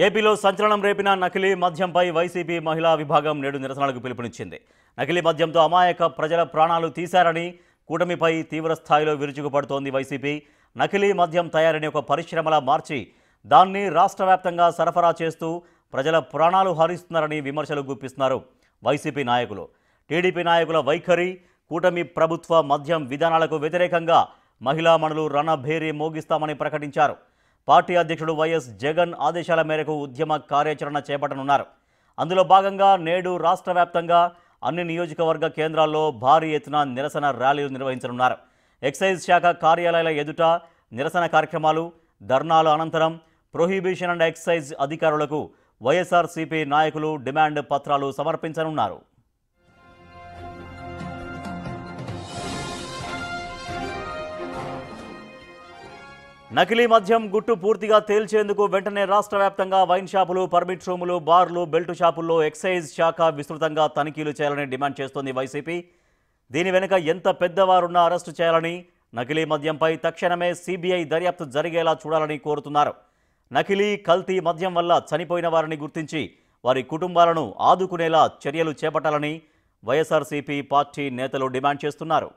ఏపీలో సంచలనం రేపిన నకిలీ మద్యంపై వైసీపీ మహిళా విభాగం నేడు నిరసనలకు పిలుపునిచ్చింది. నకిలీ మద్యంతో అమాయక ప్రజల ప్రాణాలు తీశారని కూటమిపై తీవ్ర స్థాయిలో విరుచుకుపడుతోంది వైసీపీ. నకిలీ మద్యం తయారీని ఒక పరిశ్రమలా మార్చి దాన్ని రాష్ట్రవ్యాప్తంగా సరఫరా చేస్తూ ప్రజల ప్రాణాలు హరిస్తున్నారని విమర్శలు గుప్పిస్తున్నారు వైసీపీ నాయకులు. టీడీపీ నాయకుల వైఖరి, కూటమి ప్రభుత్వ మద్యం విధానాలకు వ్యతిరేకంగా మహిళామణులు రణభేరీ మోగిస్తామని ప్రకటించారు. పార్టీ అధ్యక్షుడు వైఎస్ జగన్ ఆదేశాల మేరకు ఉద్యమ కార్యాచరణ చేపట్టనున్నారు. అందులో భాగంగా నేడు రాష్ట్ర వ్యాప్తంగా అన్ని నియోజకవర్గ కేంద్రాల్లో భారీ ఎత్తున నిరసన ర్యాలీలు నిర్వహించనున్నారు. ఎక్సైజ్ శాఖ కార్యాలయాల ఎదుట నిరసన కార్యక్రమాలు, ధర్నాల అనంతరం ప్రొహిబిషన్ అండ్ ఎక్సైజ్ అధికారులకు వైఎస్ఆర్సీపీ నాయకులు డిమాండ్ పత్రాలు సమర్పించనున్నారు. నకిలీ మద్యం గుట్టు పూర్తిగా తేల్చేందుకు వెంటనే రాష్ట్ర వ్యాప్తంగా వైన్ షాపులు, పర్మిట్ రూములు, బార్లు, బెల్టు షాపుల్లో ఎక్సైజ్ శాఖ విస్తృతంగా తనిఖీలు చేయాలని డిమాండ్ చేస్తోంది వైసీపీ. దీని వెనుక ఎంత పెద్దవారున్నా అరెస్టు చేయాలని, నకిలీ మద్యంపై తక్షణమే సిబిఐ దర్యాప్తు జరిగేలా చూడాలని కోరుతున్నారు. నకిలీ, కల్తీ మద్యం వల్ల చనిపోయిన వారిని గుర్తించి వారి కుటుంబాలను ఆదుకునేలా చర్యలు చేపట్టాలని వైఎస్ఆర్సీపీ పార్టీ నేతలు డిమాండ్ చేస్తున్నారు.